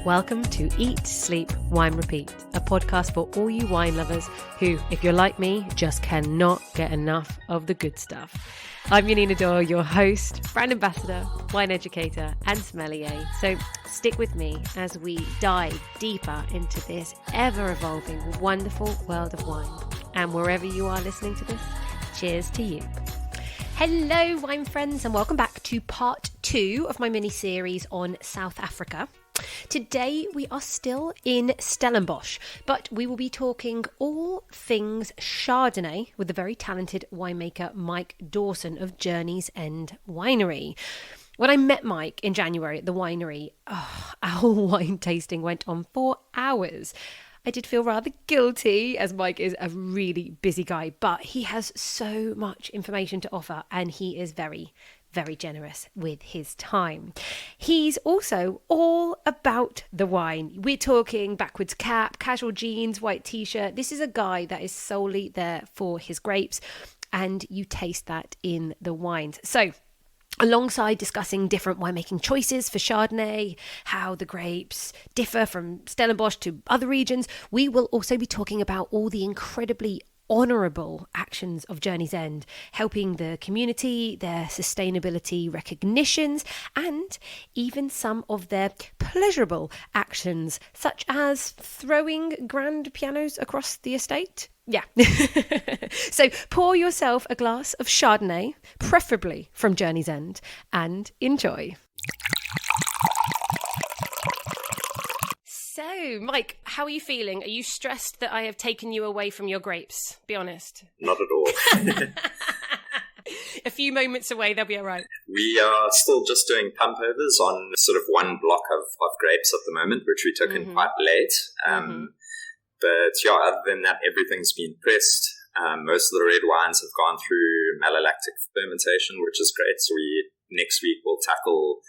Welcome to Eat, Sleep, Wine, Repeat, a podcast for all you wine lovers who, if you're like me, just cannot get enough of the good stuff. I'm Yanina Dore, your host, brand ambassador, wine educator, and sommelier. So stick with me as we dive deeper into this ever-evolving, wonderful world of wine. And wherever you are listening to this, cheers to you. Hello, wine friends, and welcome back to part 2 of my mini-series on South Africa. Today we are still in Stellenbosch, but we will be talking all things Chardonnay with the very talented winemaker Mike Dawson of Journey's End Winery. When I met Mike in January at the winery, our wine tasting went on for hours. I did feel rather guilty as Mike is a really busy guy, but he has so much information to offer and he is very generous with his time. He's also all about the wine. We're talking backwards cap, casual jeans, white t-shirt. This is a guy that is solely there for his grapes, and you taste that in the wines. So alongside discussing different winemaking choices for Chardonnay, how the grapes differ from Stellenbosch to other regions, we will also be talking about all the incredibly honourable actions of Journey's End, helping the community, their sustainability recognitions, and even some of their pleasurable actions, such as throwing grand pianos across the estate. Yeah. So pour yourself a glass of Chardonnay, preferably from Journey's End, and enjoy. So, Mike, how are you feeling? Are you stressed that I have taken you away from your grapes? Be honest. Not at all. A few moments away, they'll be all right. We are still just doing pump overs on sort of one block of grapes at the moment, which we took in quite late. But yeah, other than that, everything's been pressed. Most of the red wines have gone through malolactic fermentation, which is great. So next week we'll tackle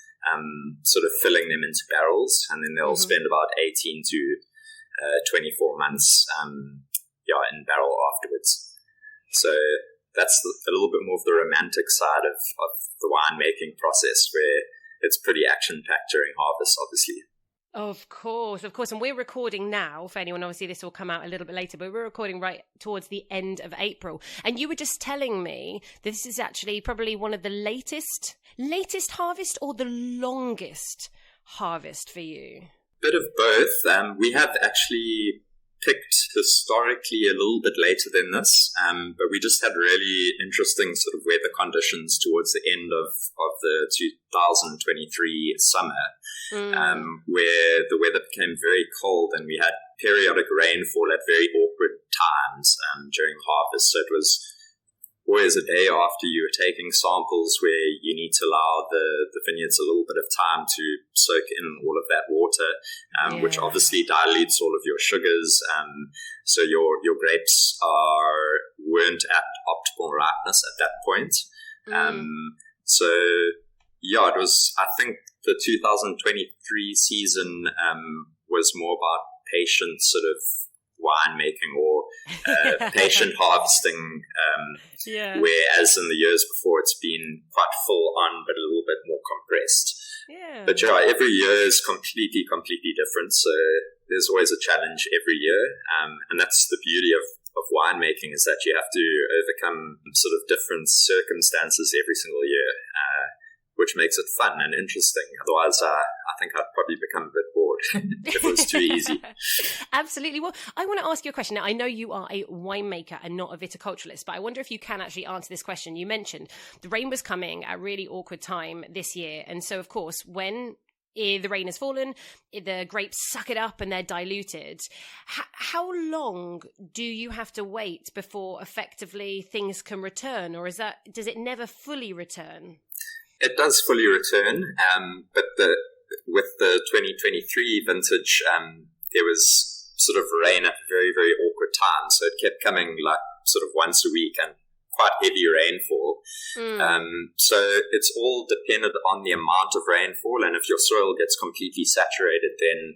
sort of filling them into barrels, and then they'll spend about 18 to 24 months in barrel afterwards. So that's a little bit more of the romantic side of the winemaking process, where it's pretty action-packed during harvest, obviously. Of course. And we're recording now, for anyone, obviously this will come out a little bit later, but we're recording right towards the end of April. And you were just telling me this is actually probably one of the latest harvest, or the longest harvest for you? Bit of both. We have actually picked historically a little bit later than this, but we just had really interesting sort of weather conditions towards the end of the 2023 summer, where the weather became very cold and we had periodic rainfall at very awkward times during harvest. So it was always a day after you were taking samples where you need to allow the vineyards a little bit of time to soak in all of that water, which obviously dilutes all of your sugars. So your grapes weren't at optimal ripeness at that point. So yeah, it was, I think the 2023 season was more about patient sort of winemaking, or patient harvesting, whereas in the years before it's been quite full on but a little bit more compressed. But every year is completely different, so there's always a challenge every year, and that's the beauty of winemaking, is that you have to overcome sort of different circumstances every single year, which makes it fun and interesting. Otherwise, I think I'd probably become a bit bored if it was too easy. Absolutely. Well, I want to ask you a question. Now, I know you are a winemaker and not a viticulturalist, but I wonder if you can actually answer this question. You mentioned the rain was coming at a really awkward time this year. And so, of course, when the rain has fallen, the grapes suck it up and they're diluted. How long do you have to wait before effectively things can return? Or does it never fully return? It does fully return, but with the 2023 vintage, there was sort of rain at a very, very awkward time. So it kept coming like sort of once a week and quite heavy rainfall. So it's all dependent on the amount of rainfall. And if your soil gets completely saturated, then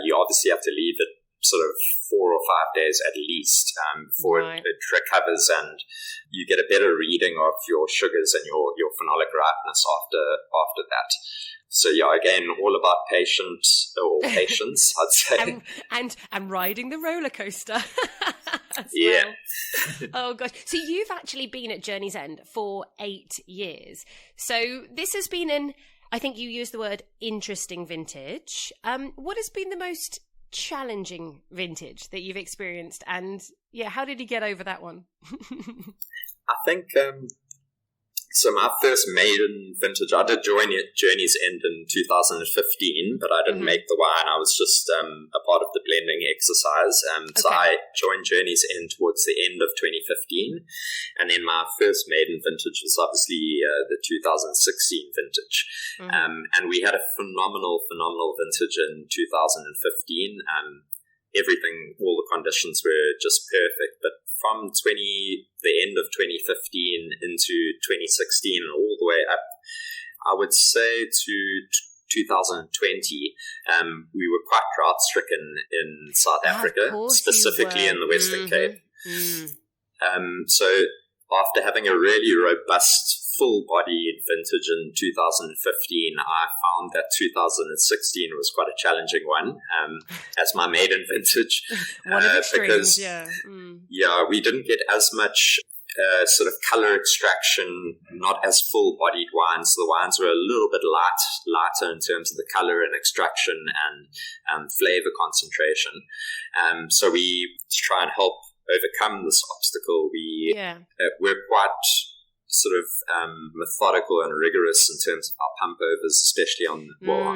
you obviously have to leave it sort of 4 or 5 days at least before it recovers, and you get a better reading of your sugars and your phenolic ripeness after that. So yeah, again, all about patience, I'd say, and riding the roller coaster. Yeah. Well. Oh gosh. So you've actually been at Journey's End for 8 years. So this has been I think you used the word interesting vintage. What has been the most challenging vintage that you've experienced? And yeah, how did you get over that one? I think, so my first maiden vintage, I did join Journey's End in 2015, but I didn't make the wine. I was just a part of the blending exercise. So I joined Journey's End towards the end of 2015. And then my first maiden vintage was obviously the 2016 vintage. And we had a phenomenal vintage in 2015. Everything, all the conditions were just perfect. But from the end of 2015 into 2016 and all the way up, I would say to 2020, we were quite drought stricken in South Africa, specifically in the Western Cape. So after having a really robust, full-bodied vintage in 2015, I found that 2016 was quite a challenging one as my maiden vintage. One of the because, yeah, we didn't get as much sort of color extraction, not as full-bodied wines. The wines were a little bit lighter in terms of the color and extraction and flavor concentration. So we, to try and help overcome this obstacle, we're quite sort of methodical and rigorous in terms of our pump overs, especially on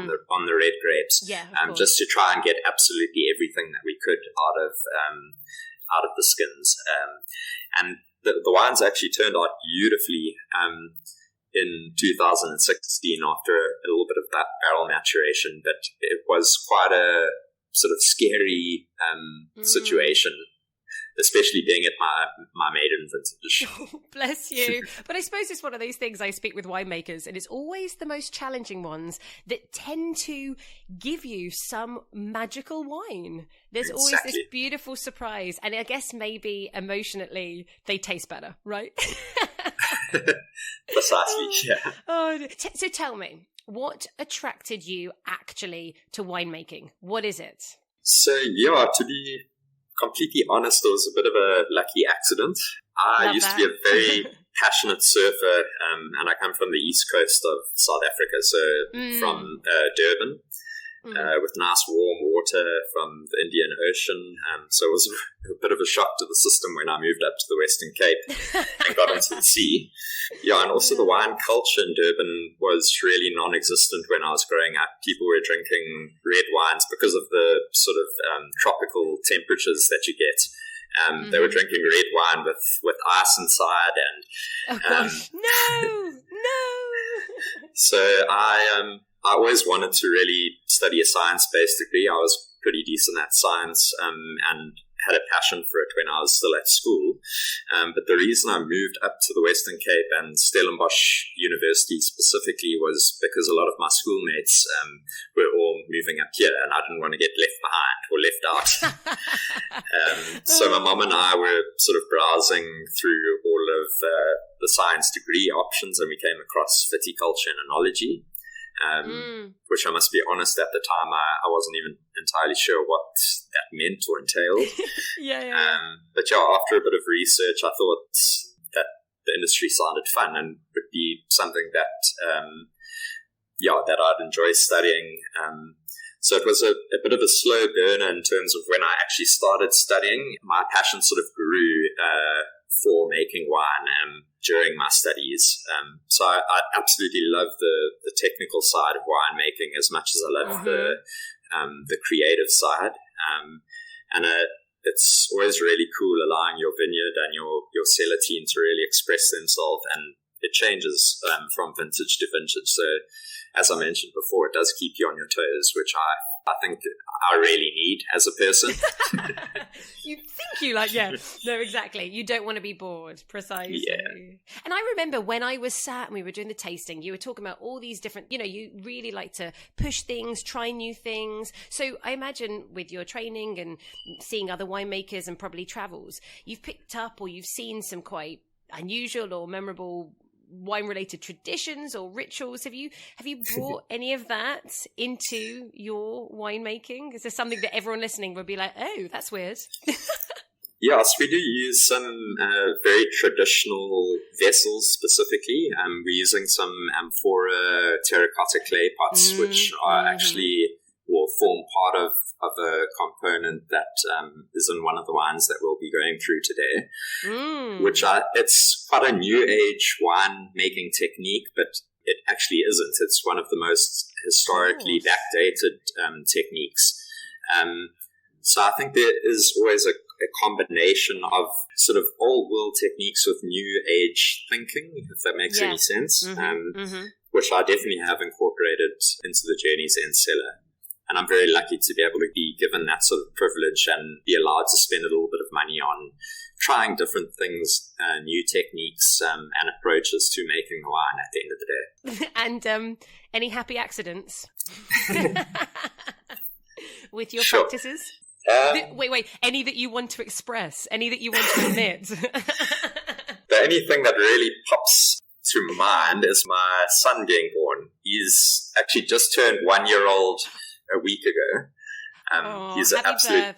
the red grapes. Just to try and get absolutely everything that we could out of the skins. And the wines actually turned out beautifully in 2016 after a little bit of that barrel maturation, but it was quite a sort of scary situation, especially being at my maiden vintage. Oh, bless you. But I suppose it's one of those things, I speak with winemakers, and it's always the most challenging ones that tend to give you some magical wine. There's always this beautiful surprise. And I guess maybe emotionally they taste better, right? Precisely, yeah. So tell me, what attracted you actually to winemaking? What is it? So, to be completely honest, it was a bit of a lucky accident. I used to be a very passionate surfer, and I come from the east coast of South Africa, so from Durban, with nice warm water from the Indian Ocean. So it was a bit of a shock to the system when I moved up to the Western Cape and got into the sea. And also the wine culture in Durban was really non-existent when I was growing up. People were drinking red wines because of the sort of tropical temperatures that you get. They were drinking red wine with ice inside, and no. So I always wanted to really study a science-based degree. I was pretty decent at science and had a passion for it when I was still at school. But the reason I moved up to the Western Cape and Stellenbosch University specifically was because a lot of my schoolmates were all moving up here, and I didn't want to get left behind or left out. So my mom and I were sort of browsing through all of the science degree options, and we came across viticulture and enology. Which I must be honest, at the time I wasn't even entirely sure what that meant or entailed. But after a bit of research, I thought that the industry sounded fun and would be something that that I'd enjoy studying. So it was a bit of a slow burner in terms of when I actually started studying. My passion sort of grew for making wine during my studies. So I absolutely love the technical side of winemaking as much as I love the creative side. And it's always really cool allowing your vineyard and your cellar team to really express themselves, and it changes from vintage to vintage. So as I mentioned before, it does keep you on your toes, which I I think I really need as a person. You think you like, yeah. No, exactly. You don't want to be bored, precisely. Yeah. And I remember when I was sat and we were doing the tasting, you were talking about all these different, you really like to push things, try new things. So I imagine with your training and seeing other winemakers and probably travels, you've picked up or you've seen some quite unusual or memorable wine-related traditions or rituals. Have you brought any of that into your winemaking? Is there something that everyone listening would be like, oh, that's weird? Yes, we do use some very traditional vessels specifically. We're using some amphora terracotta clay pots, which are actually will form part of a component that is in one of the wines that we'll be going through today, it's quite a new age wine making technique, but it actually isn't. It's one of the most historically backdated techniques. So I think there is always a combination of sort of old world techniques with new age thinking, if that makes any sense, which I definitely have incorporated into the Journeys End cellar. And I'm very lucky to be able to be given that sort of privilege and be allowed to spend a little bit of money on trying different things, new techniques and approaches to making the wine at the end of the day. And any happy accidents with your practices? Wait, any that you want to express? Any that you want to admit? The only thing that really pops to mind is my son being born. He's actually just turned 1 year old a week ago. He's an absolute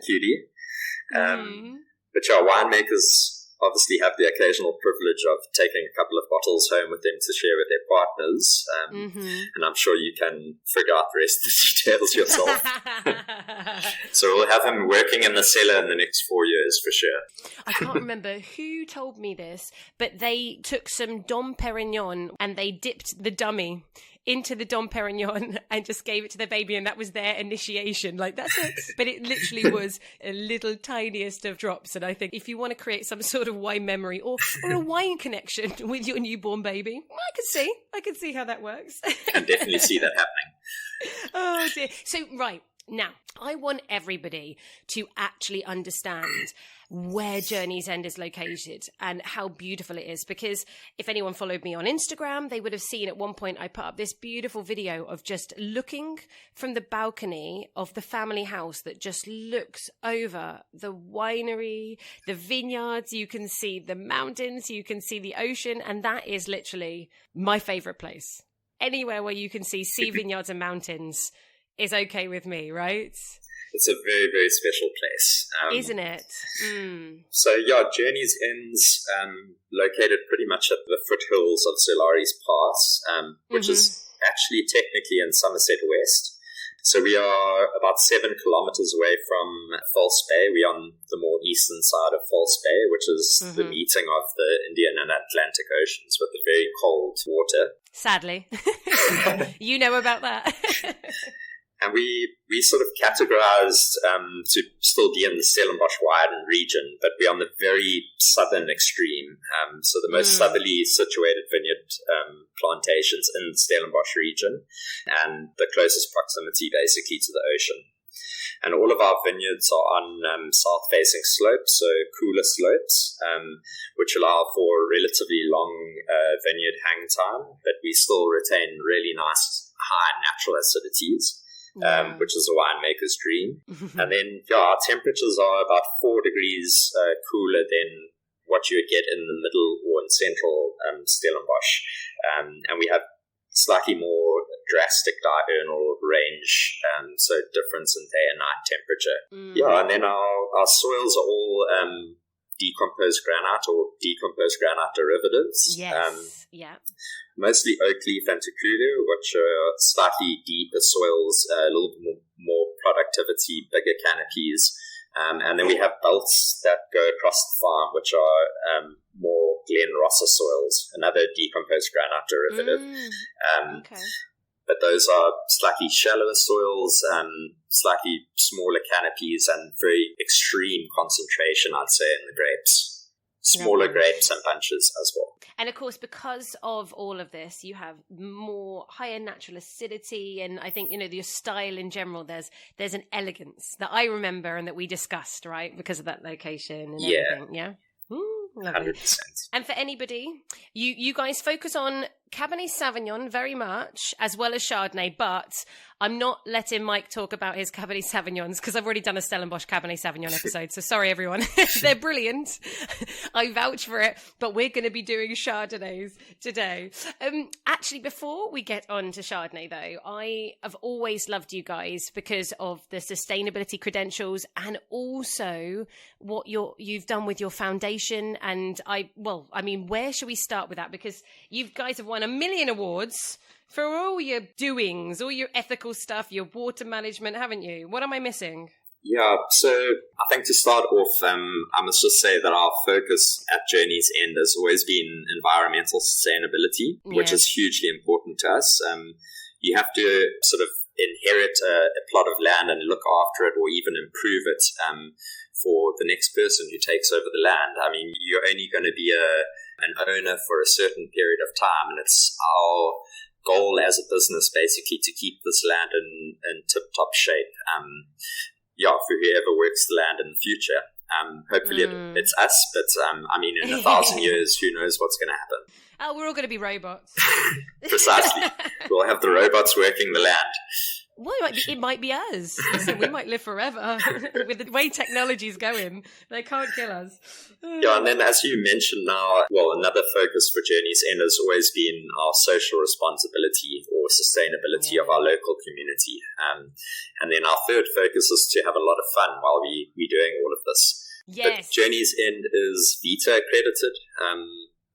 cutie. But our winemakers obviously have the occasional privilege of taking a couple of bottles home with them to share with their partners. And I'm sure you can figure out the rest of the details yourself. So we'll have him working in the cellar in the next 4 years for sure. I can't remember who told me this, but they took some Dom Perignon and they dipped the dummy into the Dom Perignon and just gave it to their baby, and that was their initiation. Like, that's it. But it literally was a little tiniest of drops. And I think if you want to create some sort of wine memory or a wine connection with your newborn baby, I can see how that works. I can definitely see that happening. Oh dear. So right now, I want everybody to actually understand where Journeys End is located and how beautiful it is. Because if anyone followed me on Instagram, they would have seen at one point I put up this beautiful video of just looking from the balcony of the family house that just looks over the winery, the vineyards. You can see the mountains, you can see the ocean, and that is literally my favorite place. Anywhere where you can see vineyards and mountains is okay with me, right? It's a very, very special place. Isn't it? So, Journeys End's located pretty much at the foothills of Solari's Pass, which is actually technically in Somerset West. So we are about 7 kilometers away from False Bay. We're on the more eastern side of False Bay, which is the meeting of the Indian and Atlantic Oceans with the very cold water. Sadly. You know about that. And we sort of categorized to still be in the Stellenbosch wine region, but we're on the very southern extreme. So the most southerly situated vineyard plantations in the Stellenbosch region, and the closest proximity basically to the ocean. And all of our vineyards are on south-facing slopes, so cooler slopes, which allow for relatively long vineyard hang time, but we still retain really nice high natural acidities. Which is a winemaker's dream. And then, our temperatures are about 4 degrees cooler than what you would get in the middle or in central Stellenbosch. And we have slightly more drastic diurnal range, so difference in day and night temperature. And then our soils are all decomposed granite or decomposed granite derivatives. Mostly oak leaf and tequila, which are slightly deeper soils, a little bit more productivity, bigger canopies. And then we have belts that go across the farm, which are more Glen Rossa soils, another decomposed granite derivative. But those are slightly shallower soils, slightly smaller canopies, and very extreme concentration, I'd say, in the grapes. smaller grapes and bunches as well. And of course, because of all of this, you have higher natural acidity, and I think, your style in general, there's an elegance that I remember and that we discussed, right? Because of that location and everything. Yeah. Lovely. 100%. And for anybody, you guys focus on Cabernet Sauvignon very much, as well as Chardonnay, but I'm not letting Mike talk about his Cabernet Sauvignons because I've already done a Stellenbosch Cabernet Sauvignon episode, so sorry everyone. They're brilliant. I vouch for it, but we're going to be doing Chardonnays today. Actually, before we get on to Chardonnay though, I have always loved you guys because of the sustainability credentials and also what you've done with your foundation. And where should we start with that? Because you guys have won 1 million awards for all your doings, all your ethical stuff, your water management, haven't you? What am I missing? Yeah, so I think to start off, I must just say that our focus at Journey's End has always been environmental sustainability, which is hugely important to us. You have to sort of inherit a plot of land and look after it or even improve it for the next person who takes over the land. I mean, you're only going to be an owner for a certain period of time, and it's our goal as a business basically to keep this land in tip-top shape. For whoever works the land in the future. Hopefully it's us, but in 1,000 years, who knows what's going to happen. Oh, we're all going to be robots. Precisely. We'll have the robots working the land. Well, it might be us. Listen, we might live forever. With the way technology's going, they can't kill us. Yeah, and then as you mentioned now, another focus for Journey's End has always been our social responsibility or sustainability of our local community. And then our third focus is to have a lot of fun while we're doing all of this. Yes. But Journey's End is VITA accredited,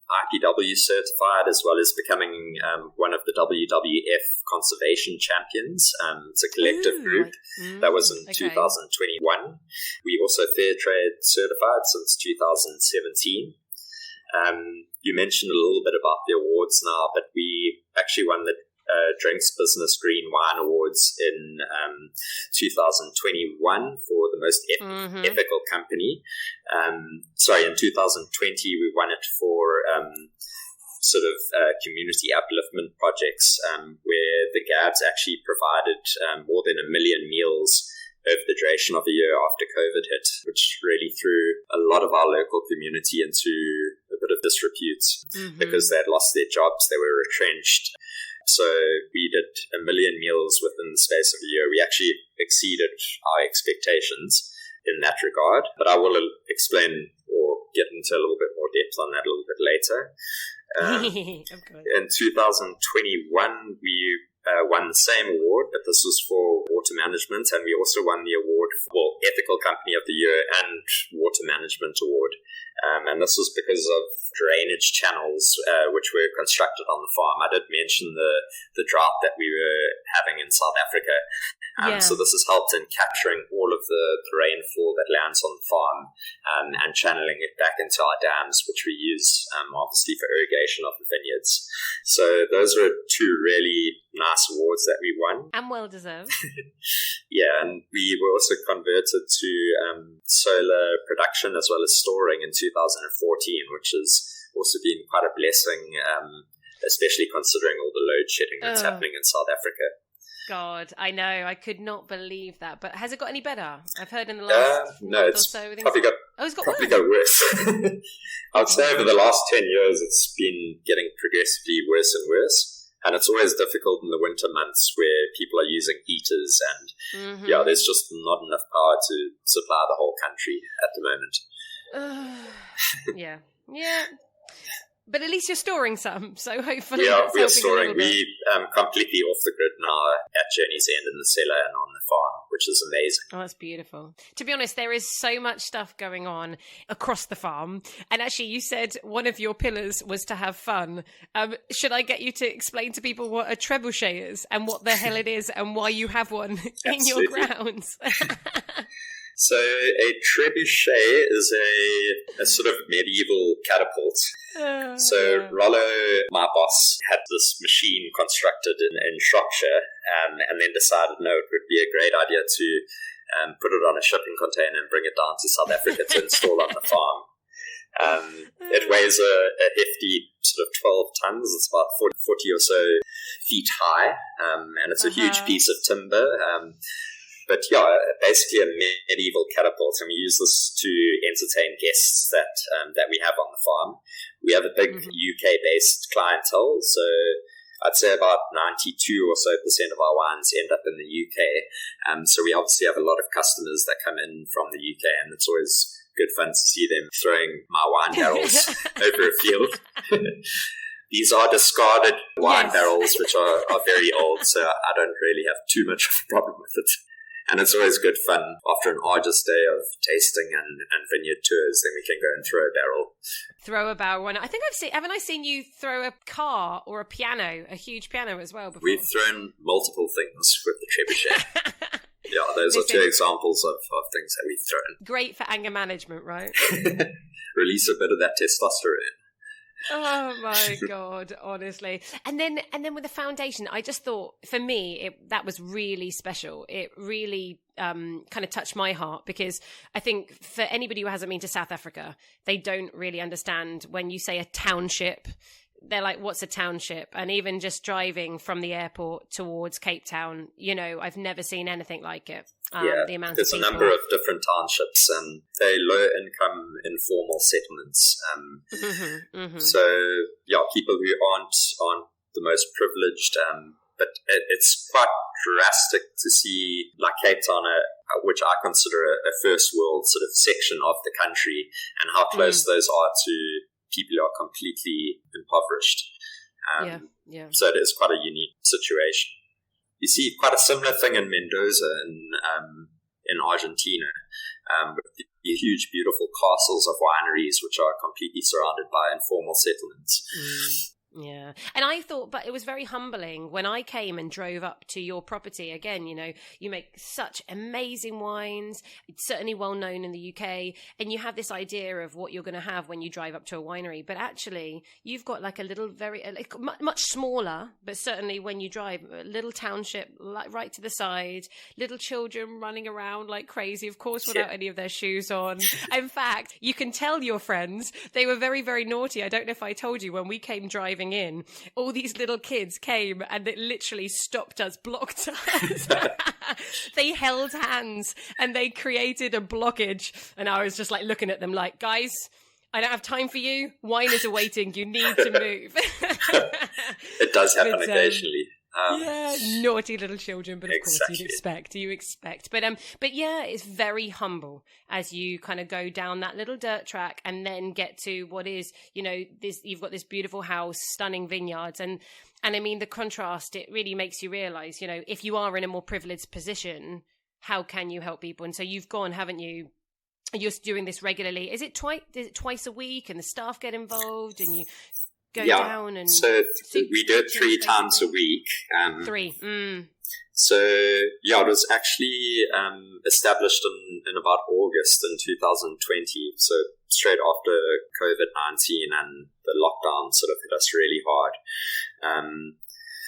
IPW certified, as well as becoming one of the WWF conservation champions. It's a collective group that was in 2021. We also fair trade certified since 2017. You mentioned a little bit about the awards now, but we actually won the Drinks Business Green Wine Awards in 2021 for the most ethical company. In 2020 we won it for community upliftment projects where the GABs actually provided more than 1 million meals over the duration of a year after COVID hit, which really threw a lot of our local community into a bit of disrepute because they had lost their jobs, they were retrenched. So we did 1 million meals within the space of a year. We actually exceeded our expectations in that regard, but I will explain or get into a little bit more depth on that a little bit later. In 2021, we won the same award, but this was for water management, and we also won the award for Ethical Company of the Year and Water Management Award. And this was because of drainage channels which were constructed on the farm. I did mention the drought that we were having in South Africa. So this has helped in capturing all of the rainfall that lands on the farm and channeling it back into our dams, which we use obviously for irrigation of the vineyards. So those were two really nice awards that we won. And well deserved. And we were also converted to solar production as well as storing in 2014, which has also been quite a blessing, especially considering all the load shedding that's happening in South Africa. God, I know. I could not believe that. But has it got any better? I've heard in the last month or so. It's probably got worse. I would say over the last 10 years, it's been getting progressively worse and worse. And it's always difficult in the winter months where people are using heaters and, there's just not enough power to supply the whole country at the moment. Yeah. But at least you're storing some, so hopefully we are storing. We completely off the grid now at Journey's End in the cellar and on the farm, which is amazing. Oh, that's beautiful. To be honest, there is so much stuff going on across the farm. And actually, you said one of your pillars was to have fun. Should I get you to explain to people what a trebuchet is and what the hell it is and why you have one in your grounds? So a trebuchet is a sort of medieval catapult. Rollo, my boss, had this machine constructed in Shropshire and then decided, no, it would be a great idea to put it on a shipping container and bring it down to South Africa to install on the farm. It weighs a hefty sort of 12 tons. It's about 40 or so feet high, and it's a huge piece of timber. But yeah, basically a medieval catapult, and we use this to entertain guests that we have on the farm. We have a big UK-based clientele, so I'd say about 92 or so % of our wines end up in the UK. So we obviously have a lot of customers that come in from the UK, and it's always good fun to see them throwing my wine barrels over a field. These are discarded wine barrels, which are very old, so I don't really have too much of a problem with it. And it's always good fun after an arduous day of tasting and vineyard tours. Then we can go and throw a barrel. Throw a barrel. I think haven't I seen you throw a car or a piano, a huge piano as well before? We've thrown multiple things with the trebuchet. Yeah, those are two examples of things that we've thrown. Great for anger management, right? Release a bit of that testosterone. Oh my God, honestly. And then with the foundation, I just thought, for me, that was really special. It really kind of touched my heart, because I think for anybody who hasn't been to South Africa, they don't really understand when you say a township. They're like, what's a township? And even just driving from the airport towards Cape Town, I've never seen anything like it. There's a number of different townships, and they're low-income, informal settlements. So, people who aren't the most privileged, but it's quite drastic to see, like Cape Town, which I consider a first world sort of section of the country, and how close those are to people who are completely impoverished. So it is quite a unique situation. You see quite a similar thing in Mendoza in Argentina, with the huge, beautiful castles of wineries, which are completely surrounded by informal settlements. Yeah. And I thought, but it was very humbling when I came and drove up to your property. Again, you make such amazing wines. It's certainly well known in the UK. And you have this idea of what you're going to have when you drive up to a winery. But actually, you've got like a little much smaller, but certainly when you drive, a little township right to the side, little children running around like crazy, of course, without any of their shoes on. In fact, you can tell your friends, they were very, very naughty. I don't know if I told you, when we came driving in, all these little kids came and it literally stopped us, blocked us. They held hands and they created a blockage, and I was just like looking at them like, guys, I don't have time for you, wine is awaiting, you need to move. It does happen occasionally. Naughty little children, but of course you expect. But yeah, it's very humble as you kind of go down that little dirt track and then get to what is, you've got this beautiful house, stunning vineyards, and I mean the contrast, it really makes you realize, if you are in a more privileged position, how can you help people? And so you've gone, haven't you? You're doing this regularly. Is it twice a week, and the staff get involved, and you go down and so we do it 3 times a week. So it was actually established in about August in 2020, so straight after COVID-19 and the lockdown sort of hit us really hard.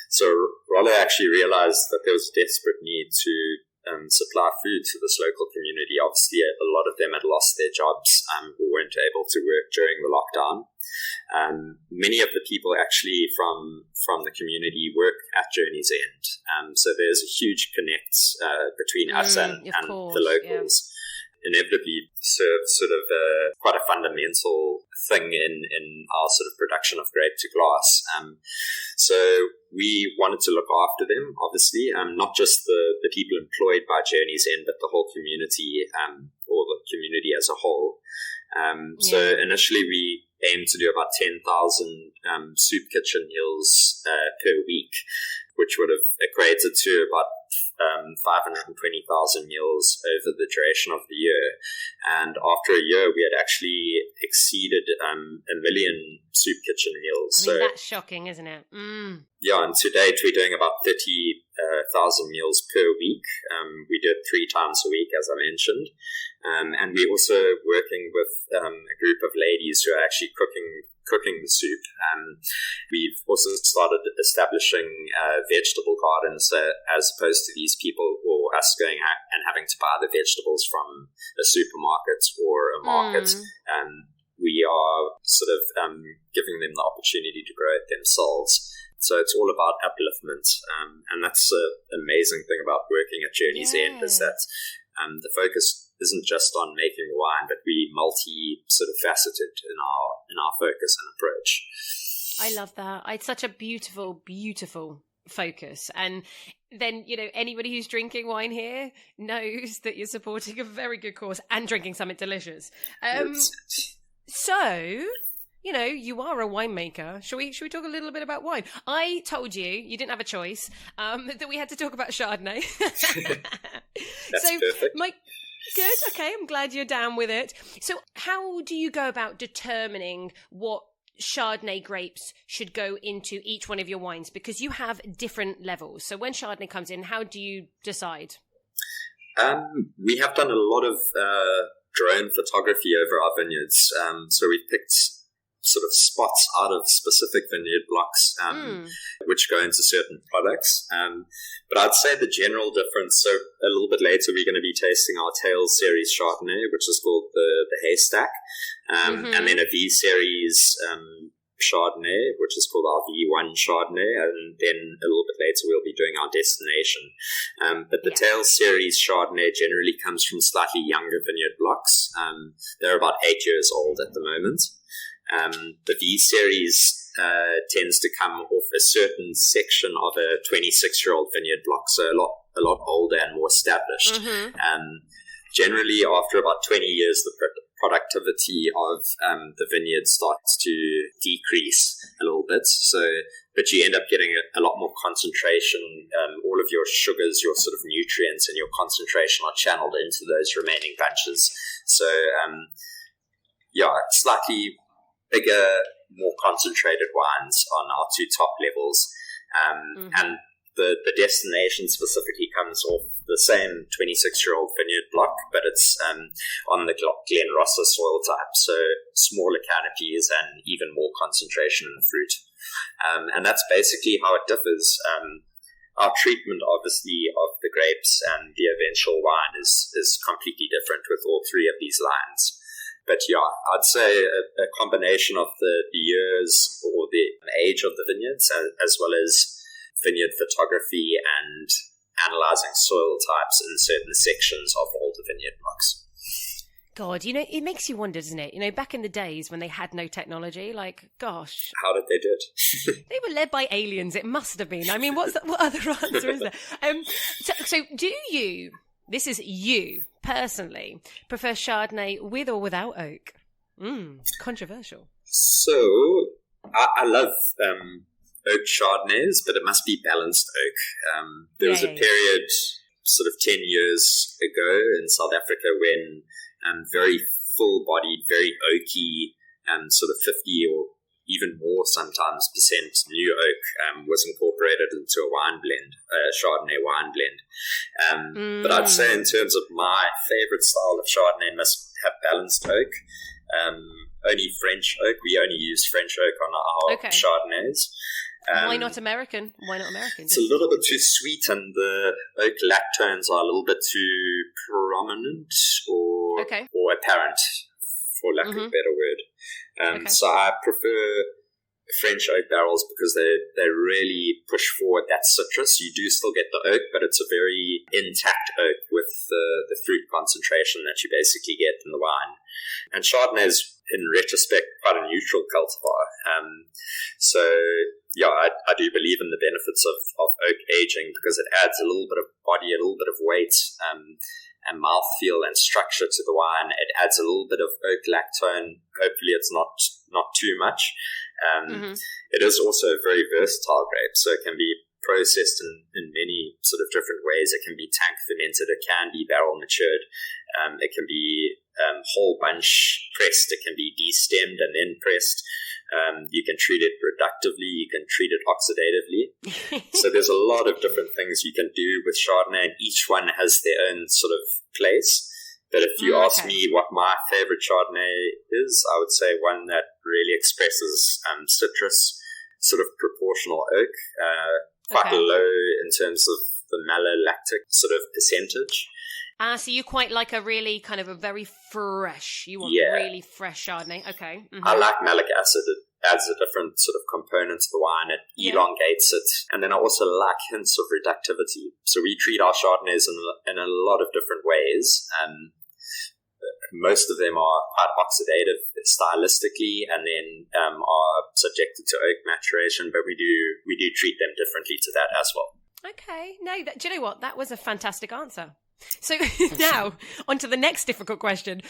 So Rollo actually realized that there was a desperate need to supply food to this local community. Obviously, a lot of them had lost their jobs, who weren't able to work during the lockdown. Many of the people actually from the community work at Journey's End. So there's a huge connect between us and the locals. Yeah. Inevitably serve sort of quite a fundamental thing in our sort of production of grape to glass. So we wanted to look after them, obviously, not just the people employed by Journey's End, but the whole community, or the community as a whole. So initially we aimed to do about 10,000 soup kitchen meals per week, which would have equated to about 520,000 meals over the duration of the year. And after a year, we had actually exceeded 1 million soup kitchen meals. I mean, that's shocking, isn't it? Yeah, and to date, we're doing about 30,000 meals per week. We do it 3 times a week, as I mentioned. And we're also working with a group of ladies who are actually cooking the soup. We've also started establishing vegetable gardens, as opposed to these people or us going out and having to buy the vegetables from a supermarket or a market. We we are sort of giving them the opportunity to grow it themselves. So it's all about upliftment, and that's the amazing thing about working at Journey's End, is that the focus isn't just on making wine, but we sort of faceted in our focus and approach. I love that. It's such a beautiful, beautiful focus. And then, anybody who's drinking wine here knows that you're supporting a very good cause and drinking something delicious. So, you are a winemaker. Shall we talk a little bit about wine? I told you didn't have a choice, that we had to talk about Chardonnay. That's perfect. Good. Okay. I'm glad you're down with it. So how do you go about determining what Chardonnay grapes should go into each one of your wines? Because you have different levels. So when Chardonnay comes in, how do you decide? We have done a lot of drone photography over our vineyards. So we've picked sort of spots out of specific vineyard blocks, which go into certain products. But I'd say the general difference, so a little bit later we're going to be tasting our Tails series Chardonnay, which is called the Haystack, and then a V series Chardonnay, which is called our V1 Chardonnay, and then a little bit later we'll be doing our Destination. But the Tails series Chardonnay generally comes from slightly younger vineyard blocks. They're about 8 years old at the moment. The V series tends to come off a certain section of a 26-year-old vineyard block, so a lot older and more established. Generally, after about 20 years, the productivity of the vineyard starts to decrease a little bit. But you end up getting a lot more concentration. All of your sugars, your sort of nutrients, and your concentration are channeled into those remaining bunches. So, slightly bigger, more concentrated wines on our two top levels. And the Destination specifically comes off the same 26-year-old vineyard block, but it's on the Glen Rossa soil type, so smaller canopies and even more concentration in the fruit. And that's basically how it differs. Our treatment, obviously, of the grapes and the eventual wine is completely different with all three of these lines. But I'd say a combination of the years or the age of the vineyards, as well as vineyard photography and analyzing soil types in certain sections of all the vineyard blocks. God, it makes you wonder, doesn't it? Back in the days when they had no technology, gosh. How did they do it? They were led by aliens. It must have been. I mean, what other answer is there? So do you... This is you, personally, prefer Chardonnay with or without oak? Controversial. So, I love oak Chardonnays, but it must be balanced oak. There was a period, sort of 10 years ago in South Africa when very full-bodied, very oaky, sort of 50 or even more sometimes percent new oak was incorporated into a wine blend, a Chardonnay wine blend. But I'd say in terms of my favorite style of Chardonnay must have balanced oak. Only French oak. We only use French oak on our Chardonnays. Why not American? It's a little bit too sweet, and the oak lactones are a little bit too prominent or apparent, for lack of a better word. So I prefer French oak barrels because they really push forward that citrus. You do still get the oak, but it's a very intact oak with the fruit concentration that you basically get in the wine. And Chardonnay is, in retrospect, quite a neutral cultivar. I do believe in the benefits of oak aging because it adds a little bit of body, a little bit of weight, and mouthfeel and structure to the wine. It adds a little bit of oak lactone. Hopefully it's not too much. It is also a very versatile grape, so it can be processed in many sort of different ways. It can be tank fermented, it can be barrel matured, it can be whole bunch pressed, it can be destemmed and then pressed. You can treat it reductively, you can treat it oxidatively. So there's a lot of different things you can do with Chardonnay, and each one has their own sort of place. But if you ask me what my favorite Chardonnay is, I would say one that really expresses citrus, sort of proportional oak, quite low in terms of the malolactic sort of percentage. So you quite like a really kind of a very fresh, you want really fresh Chardonnay. Okay. Mm-hmm. I like malic acid. It adds a different sort of component to the wine. It elongates it. And then I also like hints of reductivity. So we treat our Chardonnays in a lot of different ways. Most of them are quite oxidative stylistically, and then are subjected to oak maturation, but we do treat them differently to that as well. Okay. No, do you know what? That was a fantastic answer. So now, on to the next difficult question.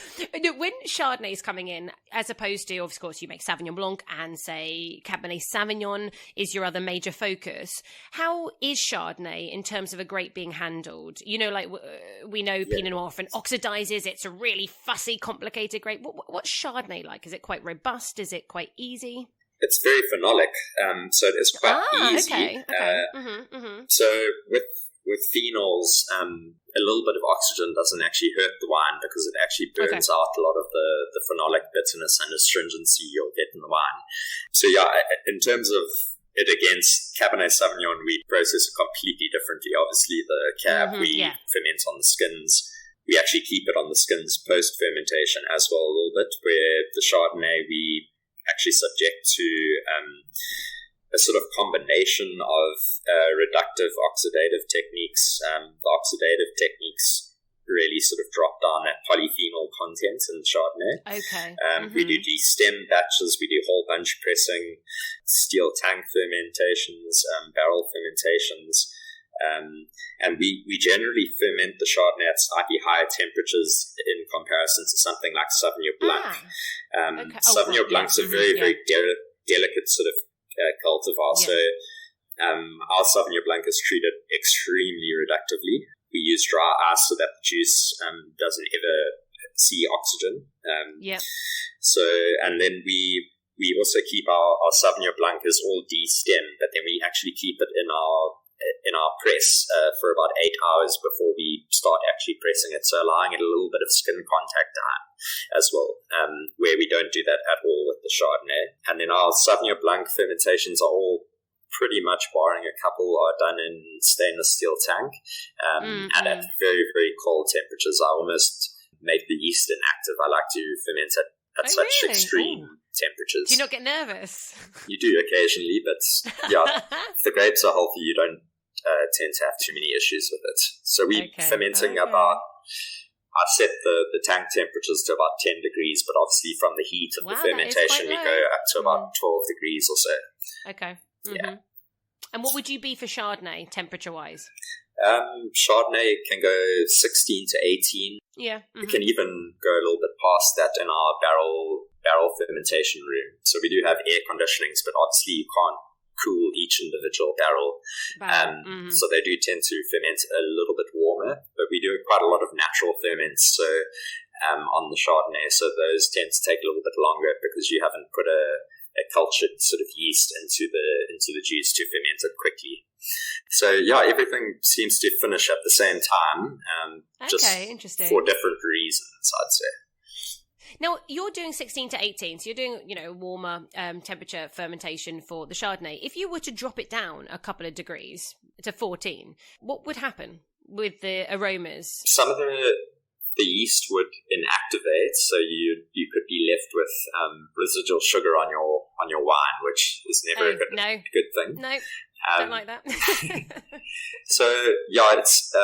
When Chardonnay is coming in, as opposed to, of course, you make Sauvignon Blanc and, say, Cabernet Sauvignon is your other major focus. How is Chardonnay in terms of a grape being handled? You know, like we know Pinot Noir often oxidizes. It's a really fussy, complicated grape. What's Chardonnay like? Is it quite robust? Is it quite easy? It's very phenolic, so it is quite easy. Okay. So with phenols, a little bit of oxygen doesn't actually hurt the wine because it actually burns out a lot of the phenolic bitterness and astringency you'll get in the wine. So in terms of it against Cabernet Sauvignon, we process it completely differently. Obviously, the Cab we ferment on the skins. We actually keep it on the skins post-fermentation as well a little bit, where the Chardonnay we actually subject to a sort of combination of reductive oxidative techniques. The oxidative techniques really sort of drop down that polyphenol content in Chardonnay. Okay. We do destem batches, we do whole bunch pressing, steel tank fermentations, barrel fermentations. And we generally ferment the Chardonnay at slightly higher temperatures in comparison to something like Sauvignon Blanc. Sauvignon Blanc is a very, very delicate sort of cultivar. So our Sauvignon Blanc is treated extremely reductively. We use dry ice so that the juice doesn't ever see oxygen. So, and then we also keep our Sauvignon Blanc is all destemmed, but then we actually keep it in our press for about 8 hours before we start actually pressing it, so allowing it a little bit of skin contact time as well, where we don't do that at all with the Chardonnay. And then our Sauvignon Blanc fermentations are all pretty much, barring a couple, are done in stainless steel tank and at very, very cold temperatures. I almost make the yeast inactive. I like to ferment at such extreme temperatures. Do you not get nervous? You do occasionally, but if the grapes are healthy, you don't tend to have too many issues with it. So we're fermenting about, I set the tank temperatures to about 10 degrees, but obviously from the heat of the fermentation, we go up to about 12 degrees or so. Okay. Yeah. And what would you be for Chardonnay, temperature-wise? Chardonnay can go 16 to 18. Yeah. We can even go a little bit past that in our barrel fermentation room. So we do have air conditionings, but obviously you can't cool each individual barrel. So they do tend to ferment a little bit warmer, but we do quite a lot of natural ferments on the Chardonnay. So those tend to take a little bit longer because you haven't put a cultured sort of yeast into the juice to ferment it quickly. So everything seems to finish at the same time, just interesting. For different reasons, I'd say. Now, you're doing 16 to 18, so you're doing, warmer temperature fermentation for the Chardonnay. If you were to drop it down a couple of degrees to 14, what would happen with the aromas? Some of the yeast would inactivate, so you could be left with residual sugar on your wine, which is never a good thing. No, don't like that. So it's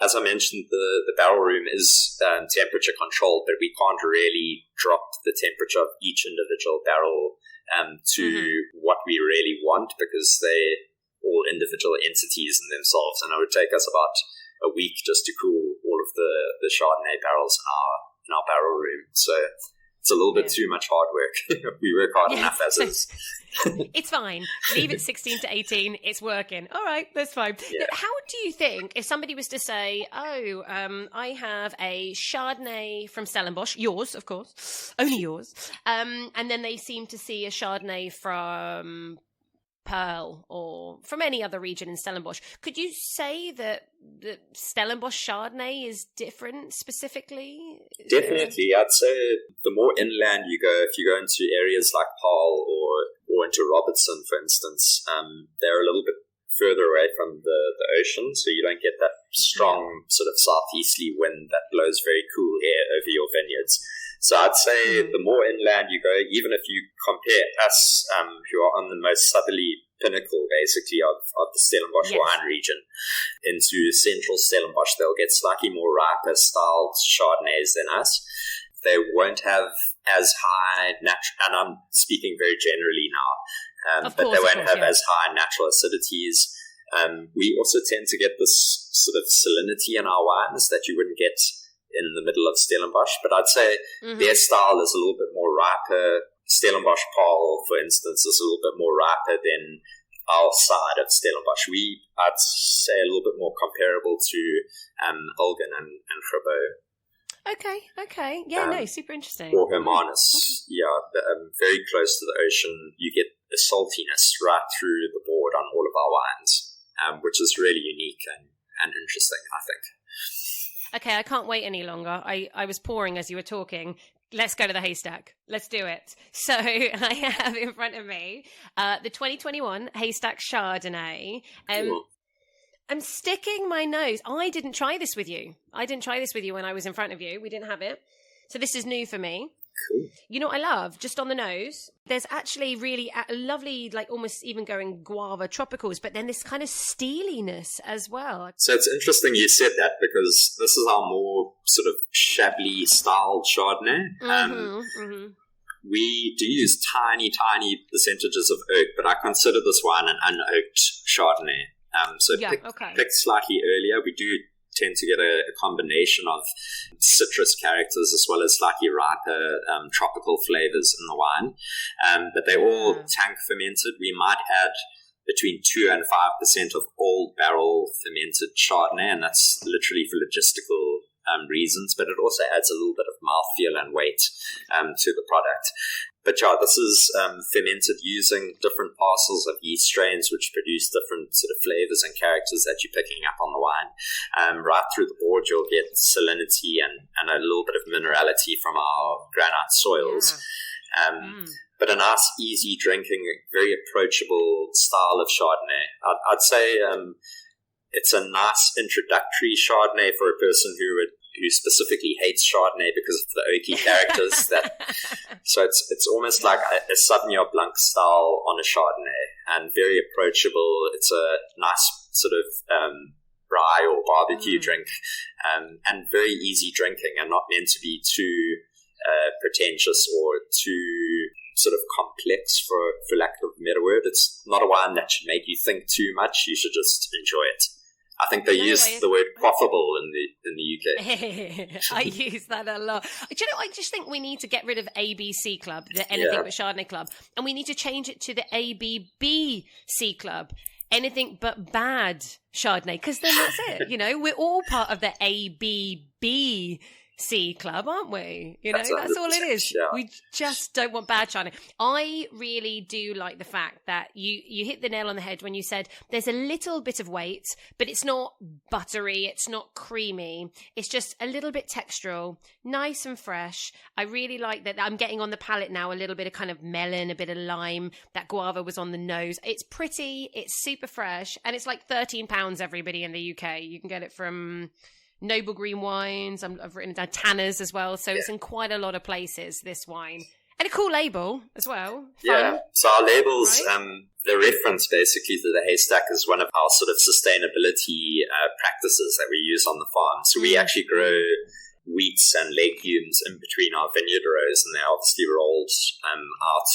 as I mentioned, the barrel room is temperature controlled, but we can't really drop the temperature of each individual barrel to what we really want, because they're all individual entities in themselves, and it would take us about a week just to cool all of the Chardonnay barrels in our barrel room. So it's a little bit too much hard work. We work hard enough as is. It's fine. Leave it 16 to 18. It's working. All right, that's fine. Yeah. How do you think, if somebody was to say, I have a Chardonnay from Stellenbosch, yours, of course, only yours, and then they seem to see a Chardonnay from Pearl or from any other region in Stellenbosch, could you say that the Stellenbosch Chardonnay is different specifically? Definitely. I'd say the more inland you go, if you go into areas like Pearl or into Robertson, for instance, they're a little bit further away from the ocean, so you don't get that strong sort of southeasterly wind that blows very cool air over your vineyards. So I'd say the more inland you go, even if you compare us, who are on the most southerly pinnacle, basically, of the Stellenbosch wine region, into central Stellenbosch, they'll get slightly more riper styled Chardonnays than us. They won't have as high natural, and I'm speaking very generally now, but they won't have as high natural acidities. We also tend to get this sort of salinity in our wines that you wouldn't get in the middle of Stellenbosch, but I'd say their style is a little bit more riper. Stellenbosch Paarl, for instance, is a little bit more riper than our side of Stellenbosch. I'd say, a little bit more comparable to Elgin and Grabo. Okay. Yeah, no, super interesting. Or Hermanus. Okay. Very close to the ocean. You get a saltiness right through the board on all of our wines, which is really unique and interesting, I think. Okay, I can't wait any longer. I was pouring as you were talking. Let's go to the haystack. Let's do it. So I have in front of me the 2021 Haystack Chardonnay. Cool. I'm sticking my nose. I didn't try this with you when I was in front of you. We didn't have it. So this is new for me. Cool. You know what I love? Just on the nose, there's actually really a lovely, like almost even going guava tropicals, but then this kind of steeliness as well. So it's interesting you said that, because this is our more sort of Chablis styled Chardonnay. We do use tiny percentages of oak, but I consider this wine an unoaked Chardonnay. Picked slightly earlier. We do tend to get a combination of citrus characters as well as slightly riper tropical flavors in the wine. But they're all tank fermented. We might add between 2 and 5% of old barrel fermented Chardonnay, and that's literally for logistical reasons, but it also adds a little bit of mouthfeel and weight to the product. But this is fermented using different parcels of yeast strains which produce different sort of flavors and characters that you're picking up on the wine. Right through the board, you'll get salinity and a little bit of minerality from our granite soils. But a nice, easy drinking, very approachable style of Chardonnay. I'd say it's a nice introductory Chardonnay for a person who specifically hates Chardonnay because of the oaky characters. So it's almost like a Sauvignon Blanc style on a Chardonnay, and very approachable. It's a nice sort of rye or barbecue drink, and very easy drinking, and not meant to be too pretentious or too sort of complex, for lack of a better word. It's not a wine that should make you think too much. You should just enjoy it. I think they use the word quaffable in the UK. I use that a lot. Do you know, I just think we need to get rid of ABC Club, the Anything But Chardonnay Club, and we need to change it to the ABBC Club, Anything But Bad Chardonnay, because then that's it. You know, we're all part of the ABBC Club, aren't we? You know, that's all it is. Yeah. We just don't want bad Chardonnay. I really do like the fact that you hit the nail on the head when you said there's a little bit of weight, but it's not buttery, it's not creamy. It's just a little bit textural, nice and fresh. I really like that. I'm getting on the palate now a little bit of kind of melon, a bit of lime. That guava was on the nose. It's pretty, it's super fresh, and it's like £13 everybody in the UK. You can get it from Noble Green Wines. I've written down Tanners as well. So it's in quite a lot of places, this wine. And a cool label as well. Fun. Yeah. So our labels, right? The reference basically to the haystack is one of our sort of sustainability practices that we use on the farm. So we actually grow wheats and legumes in between our vineyard rows, and they're obviously rolled out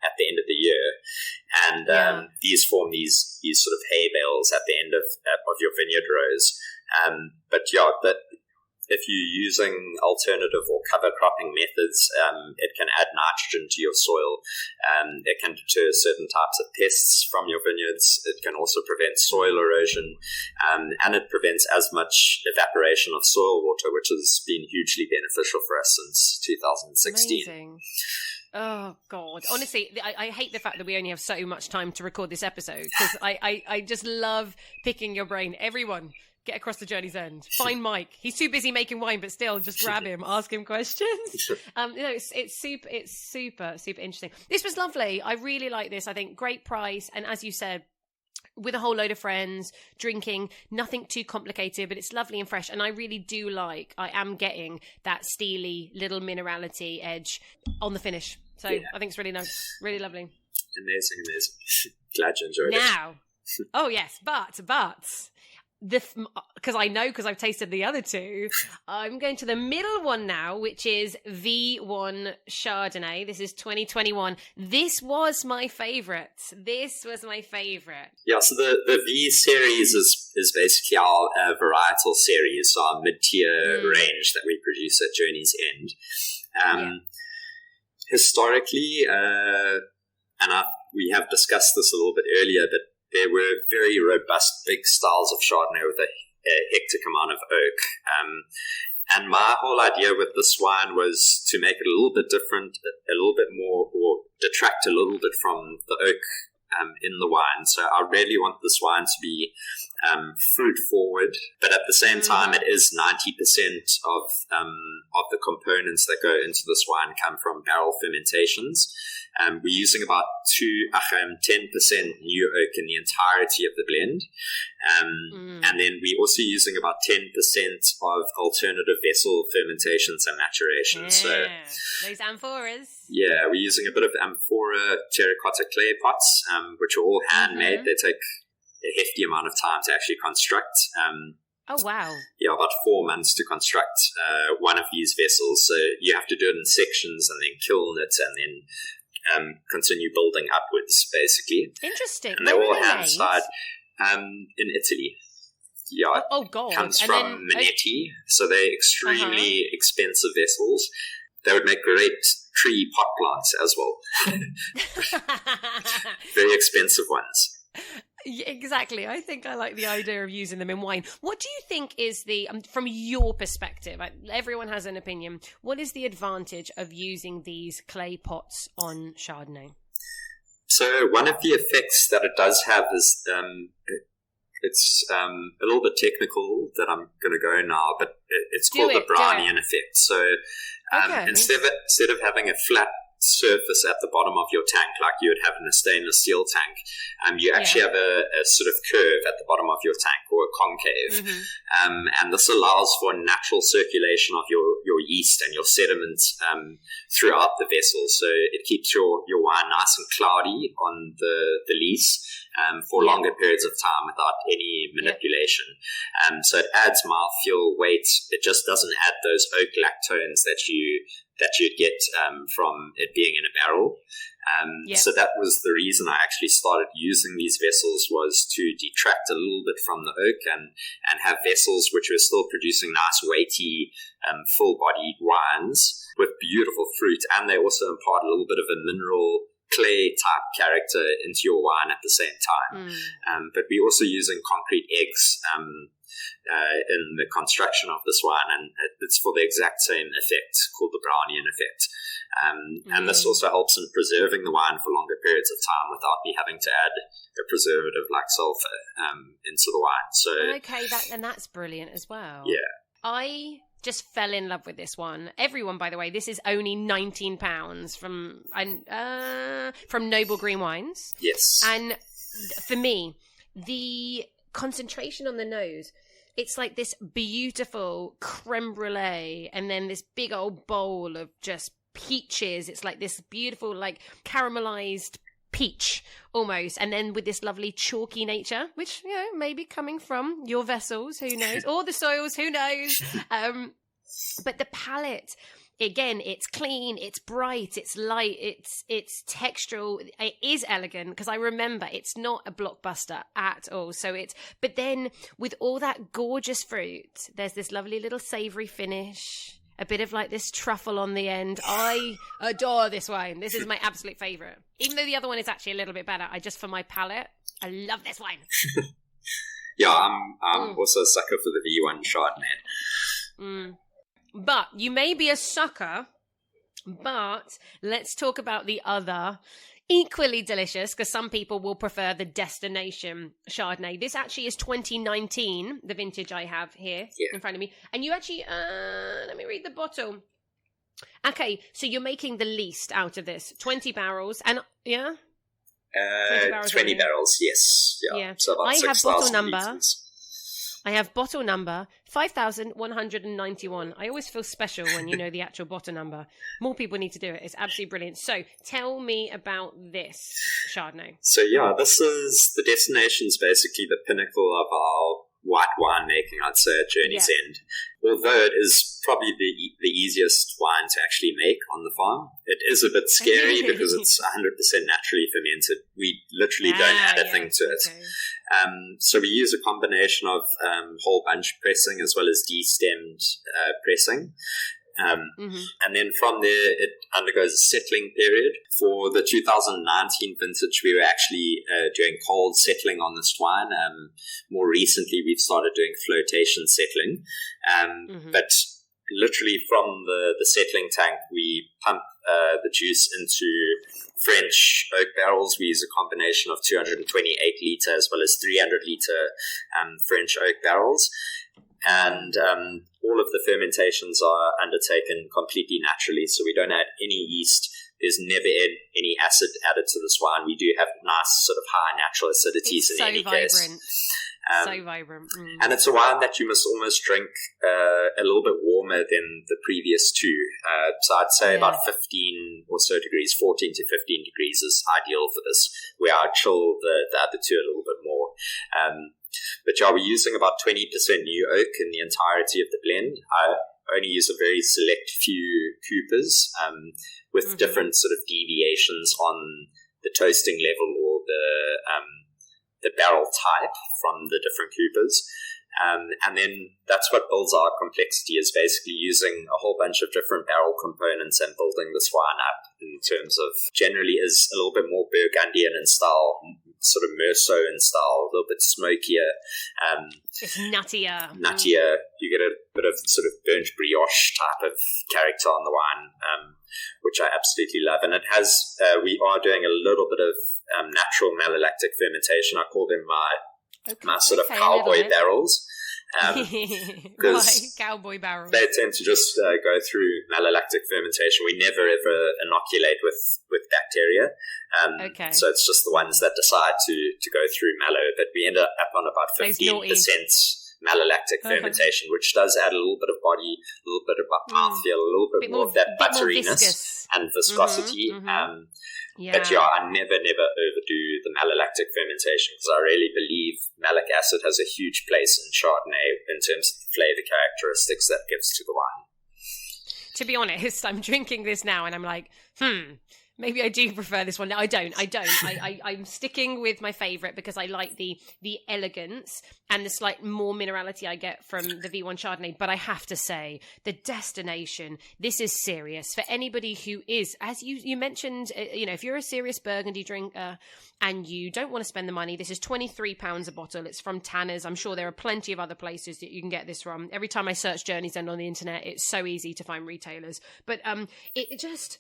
at the end of the year. And these form these sort of hay bales at the end of your vineyard rows. But if you're using alternative or cover cropping methods, it can add nitrogen to your soil. It can deter certain types of pests from your vineyards. It can also prevent soil erosion, and it prevents as much evaporation of soil water, which has been hugely beneficial for us since 2016. Amazing. Oh, God. Honestly, I hate the fact that we only have so much time to record this episode, because I just love picking your brain. Everyone, get across the journey's end. Find Mike. He's too busy making wine, but still, just grab him, ask him questions. It's super interesting. This was lovely. I really like this. I think great price, and as you said, with a whole load of friends, drinking, nothing too complicated, but it's lovely and fresh. And I really do I am getting that steely little minerality edge on the finish. So I think it's really nice, really lovely. Amazing. Glad you enjoyed it. Now, oh yes, but because I've tasted the other two, I'm going to the middle one now, which is V1 Chardonnay. This is 2021. This was my favorite. Yeah, so the V series is basically our varietal series, so our mid-tier range that we produce at Journey's End. Historically, we have discussed this a little bit earlier, but there were very robust, big styles of Chardonnay with a hectic amount of oak. And my whole idea with this wine was to make it a little bit different, a little bit more, or detract a little bit from the oak in the wine. So I really want this wine to be fruit forward, but at the same time, it is 90% of the components that go into this wine come from barrel fermentations. We're using about 10% new oak in the entirety of the blend. And then we're also using about 10% of alternative vessel fermentations and maturations. So those amphoras. Yeah, we're using a bit of amphora terracotta clay pots, which are all handmade. They take a hefty amount of time to actually construct. Oh, wow. Yeah, about 4 months to construct one of these vessels. So you have to do it in sections and then kiln it and then continue building upwards, basically. Interesting. And they're all hand-dyed in Italy. Yeah, oh God. Comes from Minetti, so they're extremely expensive vessels. They would make great tree pot plants as well. Very expensive ones. Yeah, exactly. I think I like the idea of using them in wine. What do you think is the, from your perspective, everyone has an opinion, what is the advantage of using these clay pots on Chardonnay? So one of the effects that it does have is, it's a little bit technical that I'm going to go now, but it's called the Brownian effect. So instead of having a flat surface at the bottom of your tank like you would have in a stainless steel tank, you actually have a sort of curve at the bottom of your tank, or a concave. And this allows for natural circulation of your yeast and your sediment throughout the vessel. So it keeps your wine nice and cloudy on the lees for longer periods of time without any manipulation. So it adds mouthfeel, weight. It just doesn't add those oak lactones that you'd get from it being in a barrel. So that was the reason I actually started using these vessels, was to detract a little bit from the oak and have vessels which were still producing nice, weighty, full-bodied wines with beautiful fruit. And they also impart a little bit of a mineral clay type character into your wine at the same time. But we're also using concrete eggs in the construction of this wine, and it's for the exact same effect, called the Brownian effect. And this also helps in preserving the wine for longer periods of time without me having to add a preservative like sulfur into the wine. So that's brilliant as well. Yeah. I just fell in love with this one. Everyone, by the way, this is only £19 from Noble Green Wines. Yes. And for me, the concentration on the nose, it's like this beautiful creme brulee and then this big old bowl of just peaches. It's like this beautiful, like caramelized peach almost, and then with this lovely chalky nature, which, you know, maybe coming from your vessels, who knows, or the soils, who knows. But the palate, again, it's clean, it's bright, it's light, it's textural, it is elegant, because I remember it's not a blockbuster at all. But then with all that gorgeous fruit, there's this lovely little savory finish, a bit of like this truffle on the end. I adore this wine. This is my absolute favorite. Even though the other one is actually a little bit better, for my palate, I love this wine. Yeah, I'm also a sucker for the V1 Chardonnay. But you may be a sucker, but let's talk about the other equally delicious, because some people will prefer the destination Chardonnay. This actually is 2019, the vintage I have here in front of me. And you actually, let me read the bottle. Okay, so you're making the least out of this. 20 barrels. And, barrels 20 barrels, yes. Yeah. So about I have bottle number. Liters. I have bottle number 5,191. I always feel special when you know the actual bottle number. More people need to do it. It's absolutely brilliant. So tell me about this Chardonnay. So this is the destination's basically the pinnacle of our white wine making, I'd say, at Journey's End. Although it is probably the easiest wine to actually make on the farm. It is a bit scary because it's 100% naturally fermented. We literally don't add a thing to it. So we use a combination of whole bunch pressing as well as destemmed pressing. And then from there, it undergoes a settling period. For the 2019 vintage, we were actually doing cold settling on this wine. More recently, we've started doing flotation settling. But literally from the settling tank, we pump the juice into French oak barrels. We use a combination of 228 litre as well as 300 litre French oak barrels. And all of the fermentations are undertaken completely naturally, so we don't add any yeast. There's never any acid added to this wine. We do have nice sort of high natural acidities in any case. So vibrant. And it's a wine that you must almost drink a little bit warmer than the previous two. So I'd say about 15 or so degrees, 14 to 15 degrees is ideal for this, where I'd chill the other two a little bit more. But we're using about 20% new oak in the entirety of the blend. I only use a very select few coopers with different sort of deviations on the toasting level or the barrel type from the different coopers. And then that's what builds our complexity, is basically using a whole bunch of different barrel components and building this wine up in terms of generally is a little bit more Burgundian in style, sort of Meursault in style, a little bit smokier. It's nuttier. You get a bit of sort of burnt brioche type of character on the wine, which I absolutely love. And it has, we are doing a little bit of natural malolactic fermentation. I call them my sort of cowboy barrels. Why cowboy barrels? They tend to just go through malolactic fermentation. We never ever inoculate with bacteria. So it's just the ones that decide to go through mallow. But we end up on about 15% malolactic fermentation, which does add a little bit of body, a little bit of mouthfeel, a little bit more of that butteriness and viscosity. But I never overdo the malolactic fermentation, because I really believe malic acid has a huge place in Chardonnay in terms of the flavor characteristics that gives to the wine. To be honest, I'm drinking this now and I'm like, maybe I do prefer this one. No, I don't. I'm sticking with my favourite because I like the elegance and the slight more minerality I get from the V1 Chardonnay. But I have to say, the destination, this is serious. For anybody who is, as you mentioned, if you're a serious Burgundy drinker and you don't want to spend the money, this is £23 a bottle. It's from Tanner's. I'm sure there are plenty of other places that you can get this from. Every time I search Journey's End on the internet, it's so easy to find retailers. But it just...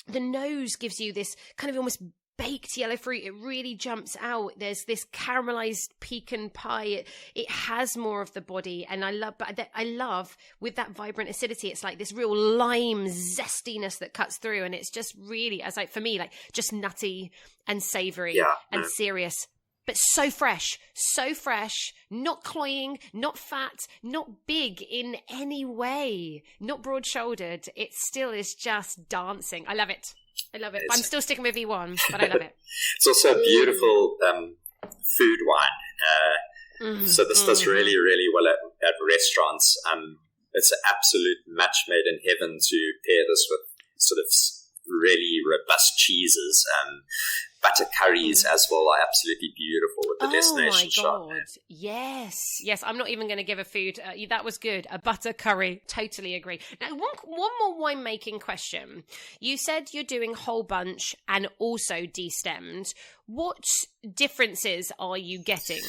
The nose gives you this kind of almost baked yellow fruit. It really jumps out. There's this caramelized pecan pie. It has more of the body, and I love with that vibrant acidity. It's like this real lime zestiness that cuts through, and it's just really, for me, like just nutty and savory and serious. But so fresh, not cloying, not fat, not big in any way, not broad-shouldered. It still is just dancing. I love it. I'm still sticking with V1, but I love it. It's also a beautiful food wine. So this does really, really well at restaurants. It's an absolute match made in heaven to pair this with sort of really robust cheeses. Butter curries as well are absolutely beautiful with the destination shot. Oh my God. Yes. I'm not even going to give a food. That was good. A butter curry. Totally agree. Now, one more winemaking question. You said you're doing whole bunch and also destemmed. What differences are you getting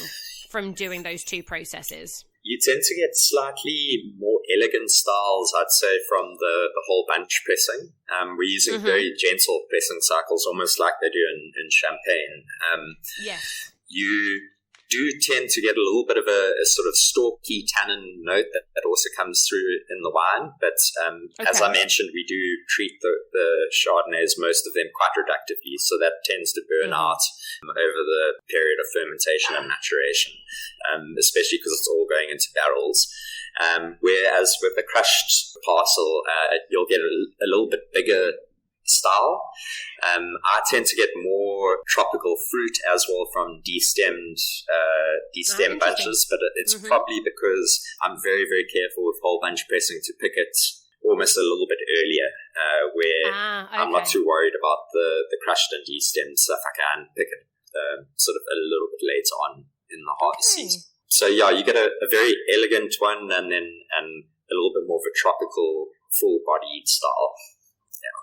from doing those two processes? You tend to get slightly more elegant styles, I'd say, from the whole bunch pressing. We're using very gentle pressing cycles, almost like they do in Champagne. Yes. You do tend to get a little bit of a sort of stalky tannin note that also comes through in the wine. But as I mentioned, we do treat the Chardonnays, most of them, quite reductively. So that tends to burn out over the period of fermentation and maturation, especially because it's all going into barrels. Whereas with the crushed parcel, you'll get a little bit bigger style. I tend to get more tropical fruit as well from destemmed bunches, but it's probably because I'm very, very careful with whole bunch pressing to pick it almost a little bit earlier, where I'm not too worried about the crushed and destemmed stuff. I can pick it sort of a little bit later on in the harvest season. So yeah, you get a very elegant one, and a little bit more of a tropical, full-bodied style.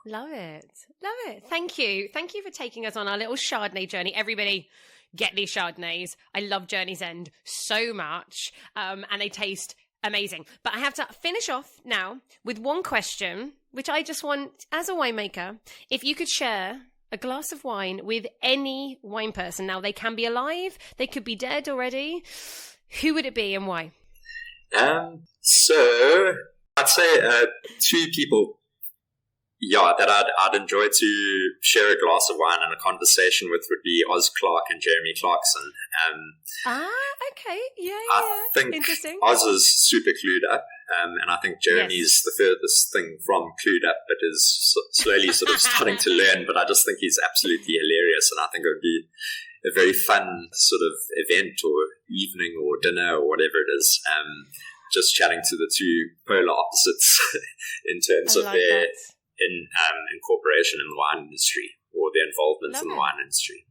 Yeah. Love it. Thank you for taking us on our little Chardonnay journey. Everybody, get these Chardonnays. I love Journey's End so much, and they taste amazing. But I have to finish off now with one question, which I just want, as a winemaker, if you could share a glass of wine with any wine person. Now, they can be alive, they could be dead already. Who would it be and why? So I'd say two people, that I'd enjoy to share a glass of wine and a conversation with would be Oz Clark and Jeremy Clarkson. Okay, yeah. I think interesting. Oz is super clued up, and I think Jeremy's the furthest thing from clued up, but is slowly sort of starting to learn. But I just think he's absolutely hilarious, and I think it would be a very fun sort of event or evening or dinner or whatever it is, just chatting to the two polar opposites in terms of their incorporation in the wine industry or their involvement in the wine industry.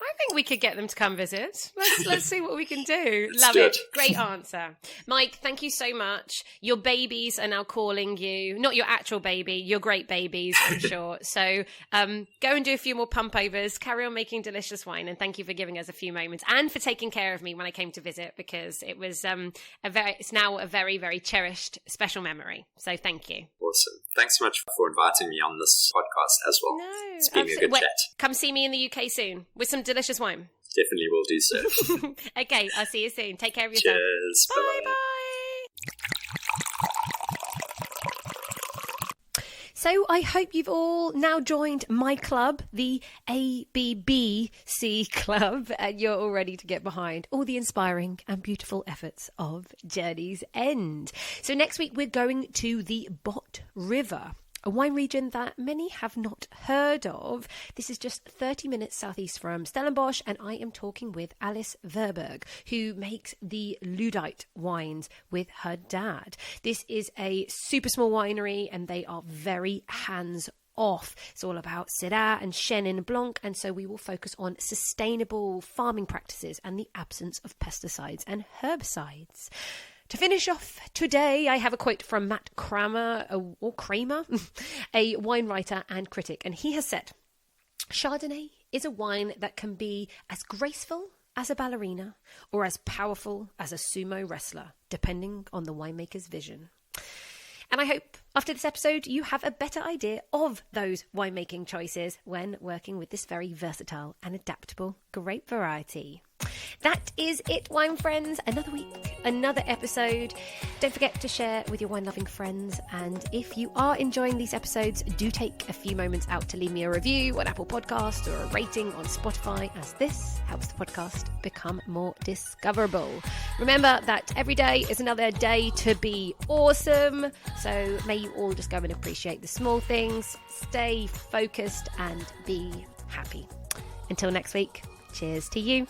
I think we could get them to come visit. Let's see what we can do. Let's Love do it. Great answer. Mike, thank you so much. Your babies are now calling you, not your actual baby, your great babies, I'm sure. So go and do a few more pump overs, carry on making delicious wine, and thank you for giving us a few moments and for taking care of me when I came to visit, because it was it's now a very, very cherished special memory. So thank you. Awesome. Thanks so much for inviting me on this podcast as well. No, it's been a good chat. Come see me in the UK soon with some delicious wine. Definitely will do so. Okay, I'll see you soon. Take care of yourself. Cheers. Bye. So I hope you've all now joined my club, the ABBC Club, and you're all ready to get behind all the inspiring and beautiful efforts of Journey's End. So next week we're going to the Bot River, a wine region that many have not heard of. This is just 30 minutes southeast from Stellenbosch, and I am talking with Alice Verberg, who makes the Ludite wines with her dad. This is a super small winery, and they are very hands-off. It's all about Syrah and Chenin Blanc, and so we will focus on sustainable farming practices and the absence of pesticides and herbicides. To finish off today, I have a quote from Matt Kramer, a wine writer and critic, and he has said, "Chardonnay is a wine that can be as graceful as a ballerina or as powerful as a sumo wrestler, depending on the winemaker's vision." And I hope after this episode you have a better idea of those winemaking choices when working with this very versatile and adaptable grape variety. That is it, wine friends. Another week, another episode. Don't forget to share with your wine-loving friends. And if you are enjoying these episodes, do take a few moments out to leave me a review on Apple Podcasts or a rating on Spotify, as this helps the podcast become more discoverable. Remember that every day is another day to be awesome. So may you all just go and appreciate the small things, stay focused and be happy. Until next week, cheers to you.